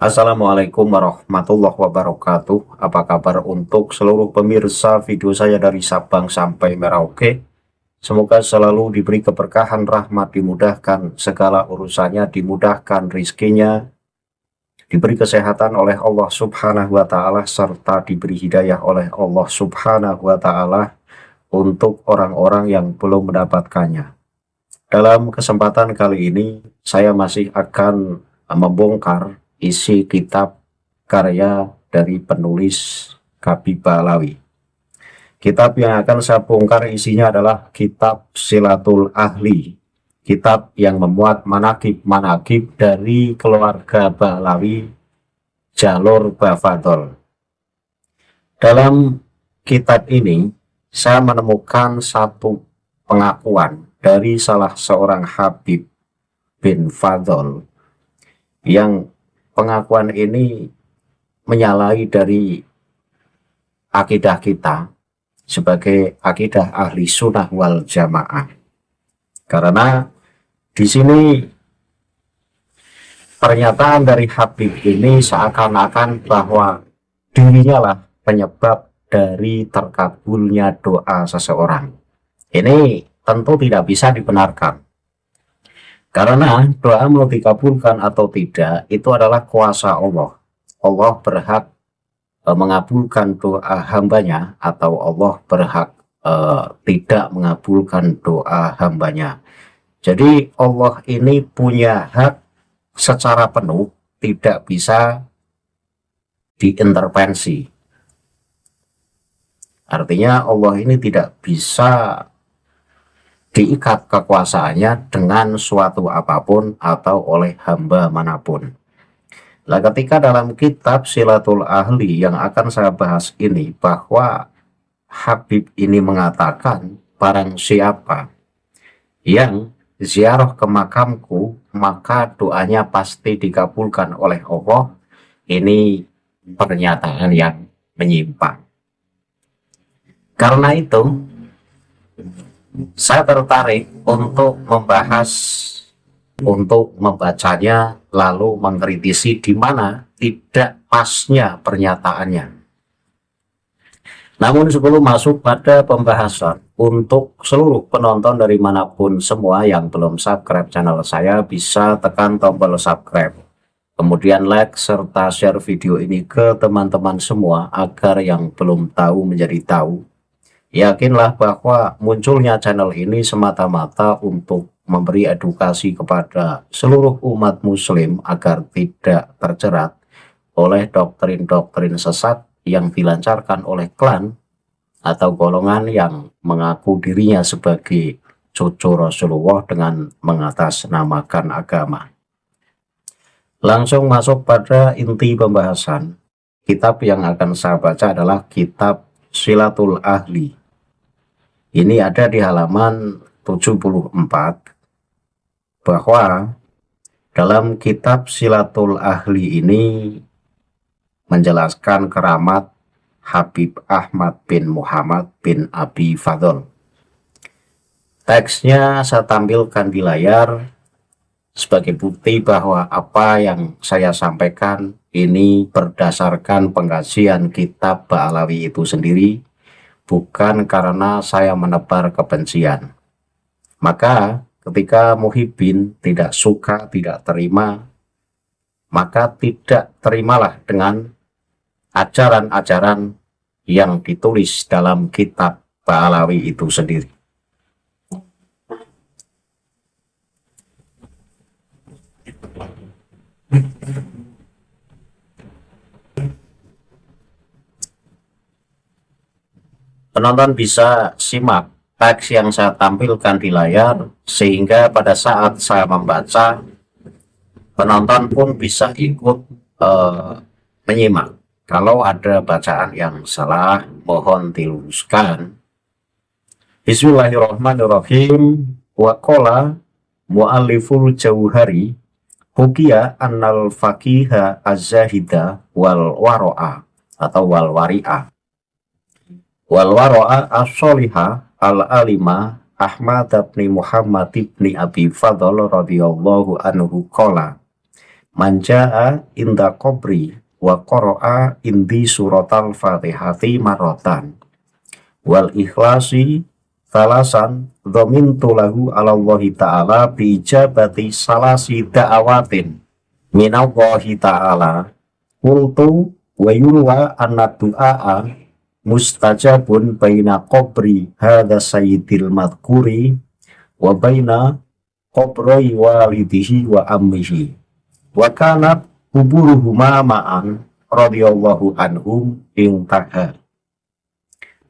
Assalamualaikum warahmatullahi wabarakatuh. Apa kabar untuk seluruh pemirsa video saya dari Sabang sampai Merauke? Semoga selalu diberi keberkahan, rahmat, dimudahkan segala urusannya, dimudahkan rizkinya, diberi kesehatan oleh Allah Subhanahu wa Ta'ala, serta diberi hidayah oleh Allah Subhanahu wa Ta'ala untuk orang-orang yang belum mendapatkannya. Dalam kesempatan kali ini, saya masih akan membongkar isi kitab karya dari penulis Habib Ba'alawi. Kitab yang akan saya bongkar isinya adalah kitab Silatul Ahli, kitab yang memuat manakib-manakib dari keluarga Ba'alawi jalur Bafadol. Dalam kitab ini, saya menemukan satu pengakuan dari salah seorang Habib bin Fadol yang pengakuan ini menyalahi dari akidah kita sebagai akidah ahli sunnah wal jamaah. Karena di sini pernyataan dari Habib ini seakan-akan bahwa dirinya lah penyebab dari terkabulnya doa seseorang. Ini tentu tidak bisa dibenarkan. Karena doa mau dikabulkan atau tidak itu adalah kuasa Allah. Allah berhak mengabulkan doa hambanya atau Allah berhak tidak mengabulkan doa hambanya. Jadi Allah ini punya hak secara penuh, tidak bisa diintervensi. Artinya Allah ini tidak bisa diikat kekuasaannya dengan suatu apapun atau oleh hamba manapun. Nah, ketika dalam kitab Silatul Ahli yang akan saya bahas ini, bahwa Habib ini mengatakan barang siapa yang ziarah ke makamku, maka doanya pasti dikabulkan oleh Allah. Ini pernyataan yang menyimpang. Karena itu, saya tertarik untuk membahas, untuk membacanya, lalu mengkritisi di mana tidak pasnya pernyataannya. Namun sebelum masuk pada pembahasan, untuk seluruh penonton dari manapun semua yang belum subscribe channel saya, bisa tekan tombol subscribe. Kemudian like serta share video ini ke teman-teman semua agar yang belum tahu menjadi tahu. Yakinlah bahwa munculnya channel ini semata-mata untuk memberi edukasi kepada seluruh umat muslim agar tidak terjerat oleh doktrin-doktrin sesat yang dilancarkan oleh klan atau golongan yang mengaku dirinya sebagai cucu Rasulullah dengan mengatasnamakan agama. Langsung masuk pada inti pembahasan. Kitab yang akan saya baca adalah kitab Silatul Ahli. Ini ada di halaman 74, bahwa dalam kitab Silatul Ahli ini menjelaskan keramat Habib Ahmad bin Muhammad bin Abi Fadol. Teksnya saya tampilkan di layar sebagai bukti bahwa apa yang saya sampaikan ini berdasarkan pengkajian kitab Ba'alawi itu sendiri, bukan karena saya menebar kebencian. Maka ketika Muhyiddin tidak suka, tidak terima, maka tidak terimalah dengan ajaran-ajaran yang ditulis dalam kitab Ba'alawi itu sendiri. Penonton bisa simak teks yang saya tampilkan di layar, sehingga pada saat saya membaca, penonton pun bisa ikut menyimak. Kalau ada bacaan yang salah, mohon diluruskan. Bismillahirrahmanirrahim. Wa qala mu'alliful jauhari hukiya annal faqiha az-zahida wal waro'a atau wal wari'ah wal waro'a as-soliha al-alima Ahmad bin Muhammad bin Abi Fadl radhiyallahu anhu qala manja'a inda qabri wa qara'a indi suratal fatihati marotan wal ikhlasi salasan dhamintu lahu ala Allahi ta'ala bi ijabati salasi da'awatin minallahi ta'ala qultu wa yurwa anna du'a mustajabun baina qabri hadha sayyidil madhkuri wa baina qabri walidihi wa ammihi wa kanat kuburuhuma ma'an radhiyallahu anhum intaha.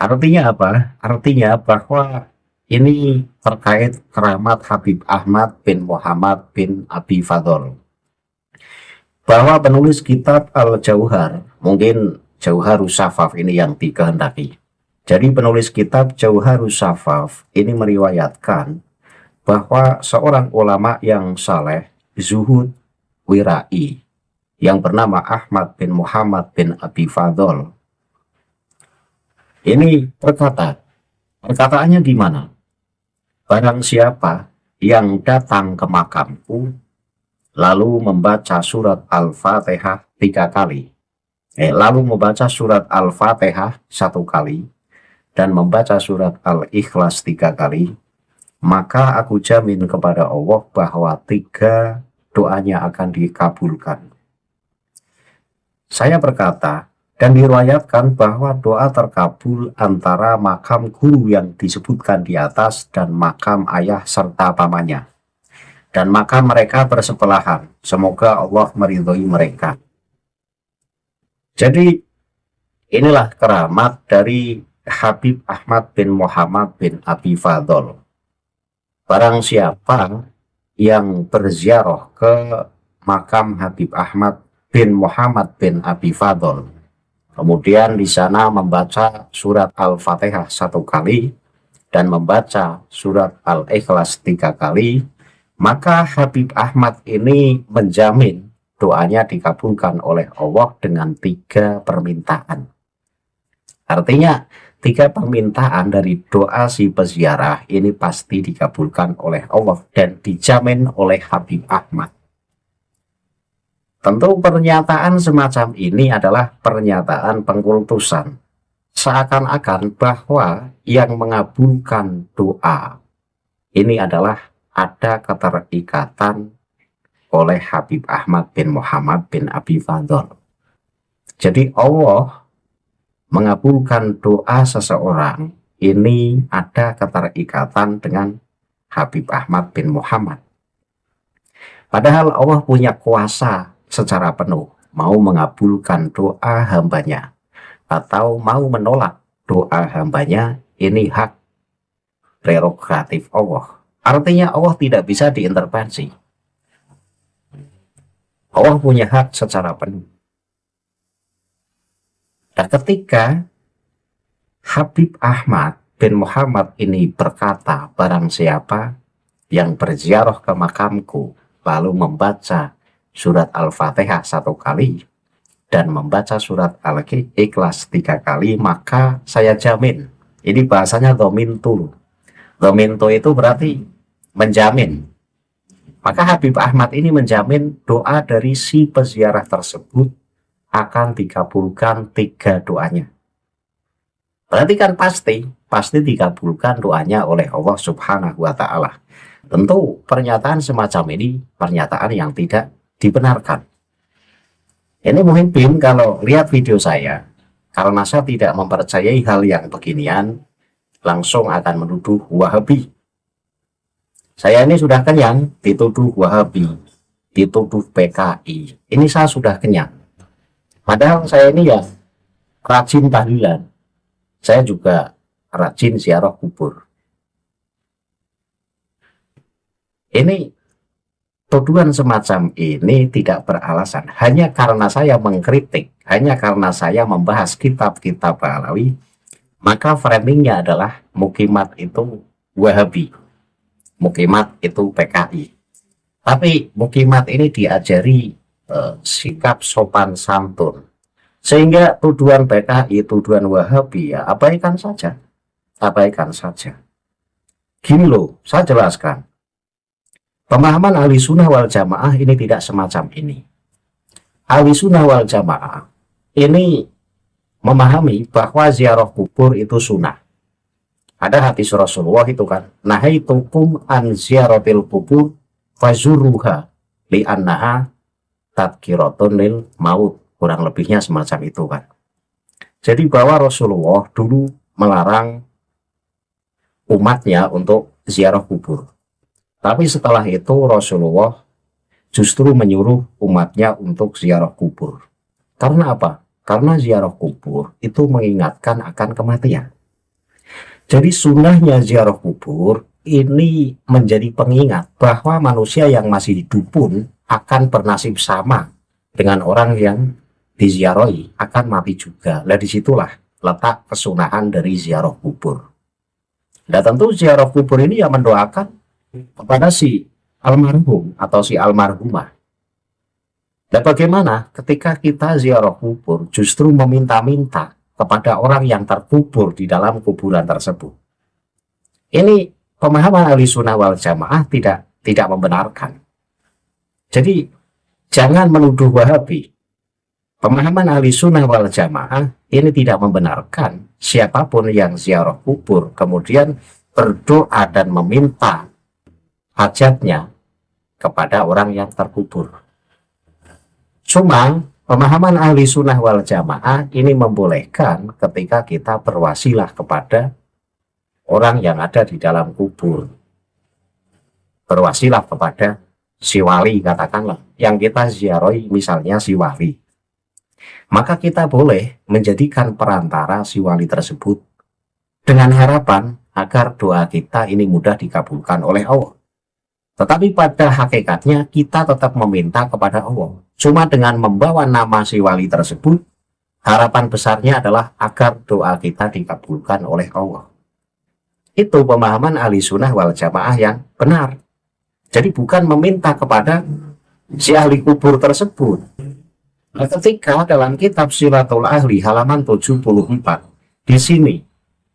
Artinya apa? Artinya bahwa ini terkait keramat Habib Ahmad bin Muhammad bin Abi Fadl. Bahwa penulis kitab Al-Jauhar, mungkin Jauharus Safaf ini yang dikehendaki. Jadi penulis kitab Jauharus Safaf ini meriwayatkan bahwa seorang ulama yang saleh, zuhud, wirai, yang bernama Ahmad bin Muhammad bin Abi Fadl, ini berkata, perkataannya gimana? Barang siapa yang datang ke makamku, lalu membaca surat Al-Fatihah 3 kali, lalu membaca surat Al-Fatihah 1 kali, dan membaca surat Al-Ikhlas 3 kali, maka aku jamin kepada Allah bahwa 3 doanya akan dikabulkan. Saya berkata, dan diriwayatkan bahwa doa terkabul antara makam guru yang disebutkan di atas dan makam ayah serta pamannya. Dan makam mereka bersebelahan. Semoga Allah meridhoi mereka. Jadi inilah keramat dari Habib Ahmad bin Muhammad bin Abi Fadl. Barang siapa yang berziarah ke makam Habib Ahmad bin Muhammad bin Abi Fadl, kemudian di sana membaca surat Al-Fatihah 1 kali dan membaca surat Al-Ikhlas 3 kali, maka Habib Ahmad ini menjamin doanya dikabulkan oleh Allah dengan 3 permintaan. Artinya 3 permintaan dari doa si peziarah ini pasti dikabulkan oleh Allah dan dijamin oleh Habib Ahmad. Tentu pernyataan semacam ini adalah pernyataan pengkultusan. Seakan-akan bahwa yang mengabulkan doa ini adalah ada keterikatan oleh Habib Ahmad bin Muhammad bin Abi Fadl. Jadi Allah mengabulkan doa seseorang ini ada keterikatan dengan Habib Ahmad bin Muhammad. Padahal Allah punya kuasa secara penuh mau mengabulkan doa hambanya atau mau menolak doa hambanya, ini hak prerogatif Allah. Artinya Allah tidak bisa diintervensi. Allah punya hak secara penuh. Dan ketika Habib Ahmad bin Muhammad ini berkata, barang siapa yang berziarah ke makamku lalu membaca surat Al-Fatihah 1 kali dan membaca surat Al-Ikhlas 3 kali, maka saya jamin. Ini bahasanya dhamintu. Dhamintu itu berarti menjamin. Maka Habib Ahmad ini menjamin doa dari si peziarah tersebut akan dikabulkan 3 doanya. Berarti kan pasti dikabulkan doanya oleh Allah Subhanahu wa Ta'ala. Tentu pernyataan semacam ini pernyataan yang tidak dibenarkan. Ini mungkin kalau lihat video saya, karena saya tidak mempercayai hal yang beginian, langsung akan menuduh Wahabi. Saya ini sudah kenyang dituduh Wahabi, dituduh PKI. Ini saya sudah kenyang. Padahal saya ini ya rajin tahlilan. Saya juga rajin ziarah kubur. Ini tuduhan semacam ini tidak beralasan. Hanya karena saya mengkritik, hanya karena saya membahas kitab-kitab Alawi, maka framingnya adalah Muqimat itu Wahabi, Muqimat itu PKI. Tapi Muqimat ini diajari sikap sopan santun, sehingga tuduhan PKI, tuduhan Wahabi ya abaikan saja, abaikan saja. Gini loh, saya jelaskan. Pemahaman ahli sunnah wal jamaah ini tidak semacam ini. Ahlussunnah wal Jamaah ini memahami bahwa ziarah kubur itu sunnah. Ada hadis Rasulullah itu kan, nahaitukum an ziaratil kubur fazuruha li'annaha tadkiratun lil maut. Kurang lebihnya semacam itu kan. Jadi bahwa Rasulullah dulu melarang umatnya untuk ziarah kubur. Tapi setelah itu Rasulullah justru menyuruh umatnya untuk ziarah kubur. Karena apa? Karena ziarah kubur itu mengingatkan akan kematian. Jadi sunnahnya ziarah kubur ini menjadi pengingat bahwa manusia yang masih hidup pun akan bernasib sama dengan orang yang diziarahi, akan mati juga. Nah disitulah letak kesunahan dari ziarah kubur. Nah tentu ziarah kubur ini yang mendoakan kepada si almarhum atau si almarhumah. Dan bagaimana ketika kita ziarah kubur justru meminta-minta kepada orang yang terkubur di dalam kuburan tersebut? Ini pemahaman Ahlussunnah wal Jamaah tidak membenarkan. Jadi jangan menuduh Wahabi. Pemahaman Ahlussunnah wal Jamaah ini tidak membenarkan siapapun yang ziarah kubur kemudian berdoa dan meminta hajatnya kepada orang yang terkubur. Cuma pemahaman Ahlussunnah wal Jamaah ini membolehkan ketika kita berwasilah kepada orang yang ada di dalam kubur. Berwasilah kepada si wali, katakanlah, yang kita ziarahi misalnya si wali. Maka kita boleh menjadikan perantara si wali tersebut dengan harapan agar doa kita ini mudah dikabulkan oleh Allah. Tetapi pada hakikatnya kita tetap meminta kepada Allah. Cuma dengan membawa nama si wali tersebut, harapan besarnya adalah agar doa kita dikabulkan oleh Allah. Itu pemahaman Ahlussunnah wal Jamaah yang benar. Jadi bukan meminta kepada si ahli kubur tersebut. Nah, ketika dalam kitab Silatul Ahli halaman 74, di sini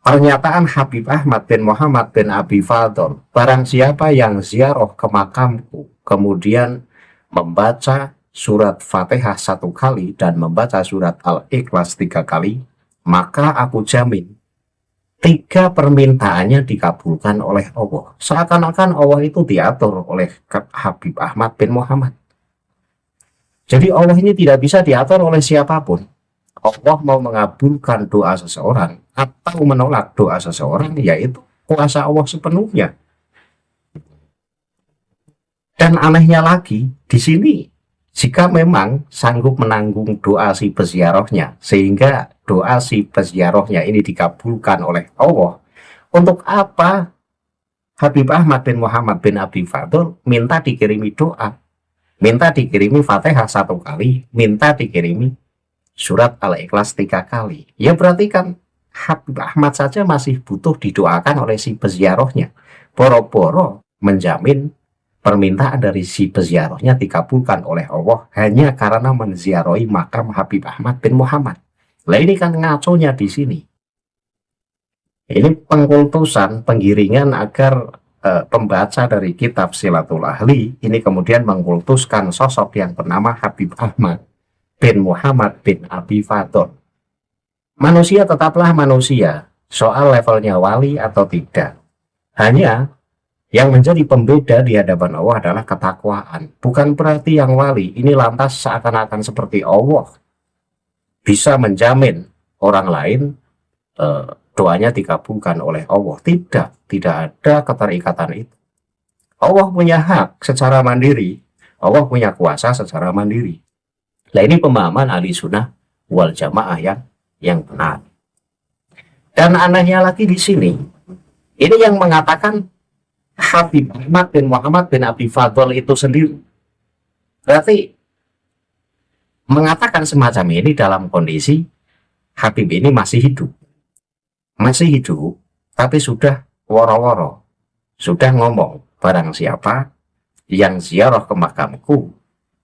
pernyataan Habib Ahmad bin Muhammad bin Abi Fadl, barang siapa yang ziarah ke makamku kemudian membaca surat Fatihah 1 kali dan membaca surat Al-Ikhlas 3 kali, maka aku jamin 3 permintaannya dikabulkan oleh Allah. Seakan-akan Allah itu diatur oleh Habib Ahmad bin Muhammad. Jadi Allah ini tidak bisa diatur oleh siapapun. Allah mau mengabulkan doa seseorang atau menolak doa seseorang, yaitu kuasa Allah sepenuhnya. Dan anehnya lagi, di sini jika memang sanggup menanggung doa si peziarahnya, sehingga doa si peziarahnya ini dikabulkan oleh Allah, untuk apa Habib Ahmad bin Muhammad bin Abi Fadl minta dikirimi doa, minta dikirimi Fatihah 1 kali, minta dikirimi surat Al-Ikhlas 3 kali? Ya berarti kan Habib Ahmad saja masih butuh didoakan oleh si peziarahnya. Boro-boro menjamin permintaan dari si peziarahnya dikabulkan oleh Allah hanya karena menziarahi makam Habib Ahmad bin Muhammad. Lah ini kan ngaconya di sini. Ini pengkultusan, penggiringan agar pembaca dari kitab Silatul Ahli ini kemudian mengkultuskan sosok yang bernama Habib Ahmad bin Muhammad bin Abi Fadl. Manusia tetaplah manusia, soal levelnya wali atau tidak. Hanya yang menjadi pembeda di hadapan Allah adalah ketakwaan. Bukan berarti yang wali ini lantas seakan-akan seperti Allah bisa menjamin orang lain doanya dikabulkan oleh Allah. Tidak ada keterikatan itu. Allah punya hak secara mandiri, Allah punya kuasa secara mandiri. Nah ini pemahaman Ahlussunnah wal Jamaah yang benar. Dan anehnya lagi di sini, ini yang mengatakan Habib Ahmad bin Muhammad bin Abi Fadl itu sendiri. Berarti mengatakan semacam ini dalam kondisi Habib ini masih hidup. Masih hidup, tapi sudah woro-woro. Sudah ngomong, barang siapa yang ziarah ke makamku,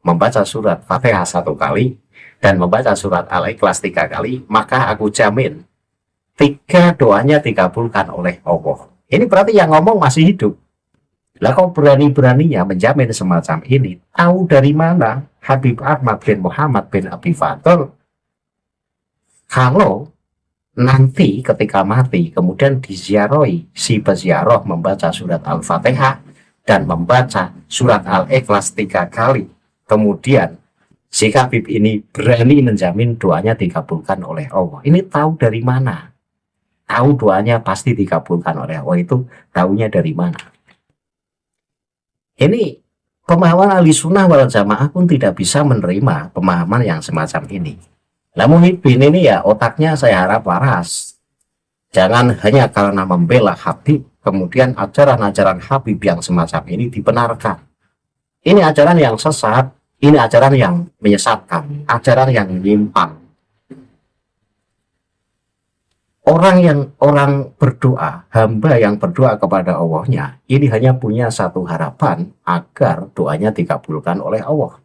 membaca surat Fatihah 1 kali, dan membaca surat Al-Ikhlas 3 kali, maka aku jamin 3 doanya dikabulkan oleh Allah. Ini berarti yang ngomong masih hidup. Lah kok berani-beraninya menjamin semacam ini? Tahu dari mana Habib Ahmad bin Muhammad bin Abi Fadl, kalau nanti ketika mati kemudian diziarahi si peziarah membaca surat Al-Fatihah dan membaca surat Al-Ikhlas 3 kali, kemudian si Habib ini berani menjamin doanya dikabulkan oleh Allah. Ini tahu dari mana? Tahu doanya pasti dikabulkan oleh Allah itu tahunya dari mana? Ini pemahaman ahli sunnah wal jamaah pun tidak bisa menerima pemahaman yang semacam ini. Namun Muhyiddin ini ya otaknya saya harap waras. Jangan hanya karena membela Habib, kemudian ajaran-ajaran Habib yang semacam ini dibenarkan. Ini ajaran yang sesat, ini ajaran yang menyesatkan, ajaran yang menyimpang. Orang berdoa, hamba yang berdoa kepada Allahnya, ini hanya punya satu harapan agar doanya dikabulkan oleh Allah.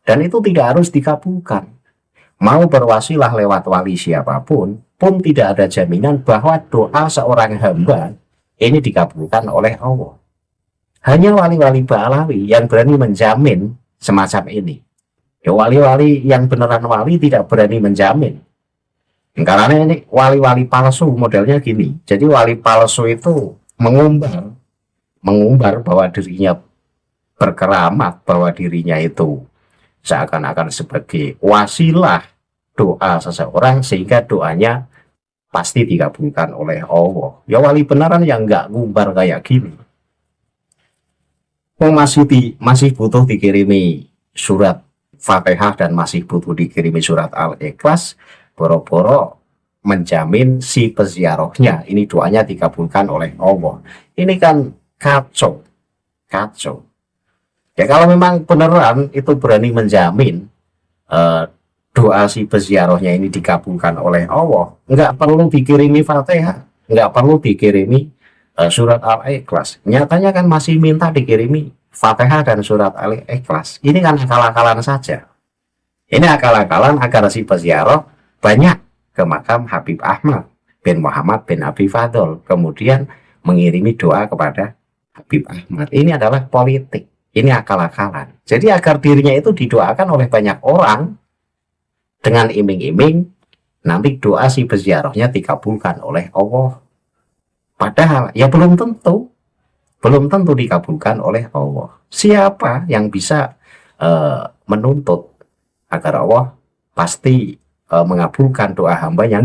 Dan itu tidak harus dikabulkan. Mau berwasilah lewat wali siapapun, pun tidak ada jaminan bahwa doa seorang hamba ini dikabulkan oleh Allah. Hanya wali-wali Ba'alawi yang berani menjamin semacam ini. Ya, wali-wali yang beneran wali tidak berani menjamin. Karena ini wali-wali palsu modelnya gini. Jadi wali palsu itu mengumbar bahwa dirinya berkeramat, bahwa dirinya itu seakan-akan sebagai wasilah doa seseorang sehingga doanya pasti dikabulkan oleh Allah. Ya wali beneran yang nggak ngumbar kayak gini. Masih butuh dikirimi surat Fatihah dan masih butuh dikirimi surat Al-Ikhlas, boro-boro menjamin si peziarahnya ini doanya dikabulkan oleh Allah. Ini kan kacau. Ya kalau memang beneran itu berani menjamin doa si peziarahnya ini dikabulkan oleh Allah, nggak perlu dikirimi Fatihah, nggak perlu dikirimi surat Al-Ikhlas. Nyatanya kan masih minta dikirimi Fatihah dan surat Al-Ikhlas. Ini kan akal-akalan saja. Ini akal-akalan agar si peziarah banyak ke makam Habib Ahmad bin Muhammad bin Abi Fadl, kemudian mengirimi doa kepada Habib Ahmad. Ini adalah politik, ini akal-akalan. Jadi agar dirinya itu didoakan oleh banyak orang dengan iming-iming nanti doa si peziarahnya dikabulkan oleh Allah. Padahal ya belum tentu dikabulkan oleh Allah. Siapa yang bisa menuntut agar Allah pasti mengabulkan doa hambanya?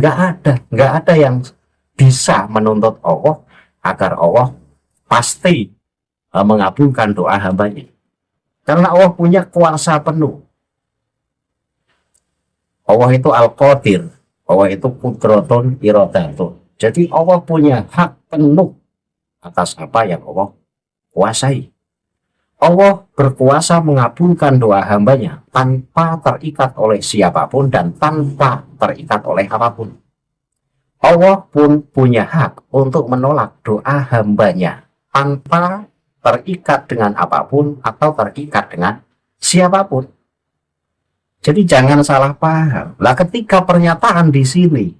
Nggak ada yang bisa menuntut Allah agar Allah pasti mengabulkan doa hambanya, karena Allah punya kuasa penuh. Allah itu Al-Qadir, Allah itu Qudratun Iradatun. Jadi Allah punya hak penuh atas apa yang Allah kuasai. Allah berkuasa mengabulkan doa hambanya tanpa terikat oleh siapapun dan tanpa terikat oleh apapun. Allah pun punya hak untuk menolak doa hambanya tanpa terikat dengan apapun atau terikat dengan siapapun. Jadi jangan salah paham. Lah ketika pernyataan di sini,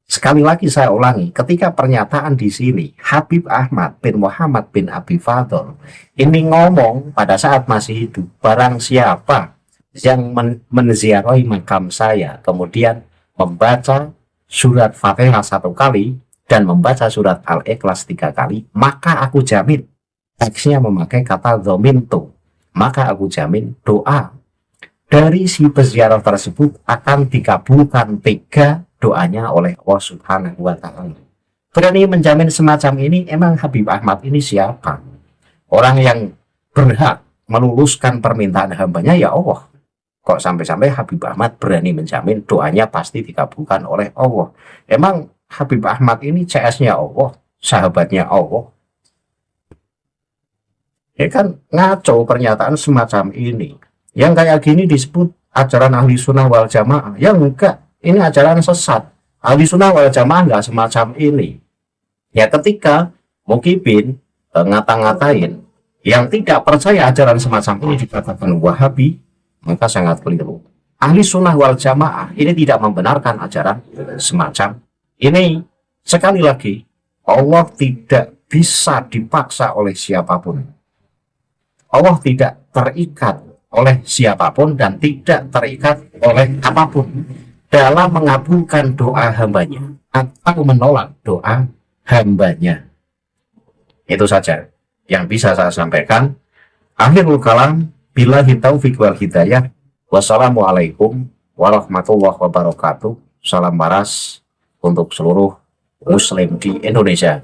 sekali lagi saya ulangi, ketika pernyataan di sini Habib Ahmad bin Muhammad bin Abi Fadl ini ngomong pada saat masih hidup, barang siapa yang menziarahi makam saya kemudian membaca surat Fatihah 1 kali dan membaca surat Al-Ikhlas 3 kali, maka aku jamin, teksnya memakai kata dhamintu, maka aku jamin doa dari si peziarah tersebut akan dikabulkan 3 doanya oleh Allah Subhanahu wa Ta'ala. Berani menjamin semacam ini, emang Habib Ahmad ini siapa? Orang yang berhak meluluskan permintaan hambanya ya Allah. Kok sampai-sampai Habib Ahmad berani menjamin doanya pasti dikabulkan oleh Allah? Emang Habib Ahmad ini CS-nya Allah, sahabatnya Allah? Ya kan ngaco pernyataan semacam ini. Yang kayak gini disebut ajaran ahli sunnah wal jamaah. Ya enggak. Ini ajaran sesat. Ahli sunnah wal jamaah nggak semacam ini. Ya ketika Muhyiddin ngata-ngatain yang tidak percaya ajaran semacam ini dikatakan Wahabi, maka sangat keliru. Ahli sunnah wal jamaah ini tidak membenarkan ajaran semacam ini. Sekali lagi, Allah tidak bisa dipaksa oleh siapapun. Allah tidak terikat oleh siapapun dan tidak terikat oleh apapun dalam mengabulkan doa hambanya atau menolak doa hambanya. Itu saja yang bisa saya sampaikan. Akhirul kalam, billahi taufiq wal hidayah. Wassalamualaikum warahmatullahi wabarakatuh. Salam waras untuk seluruh muslim di Indonesia.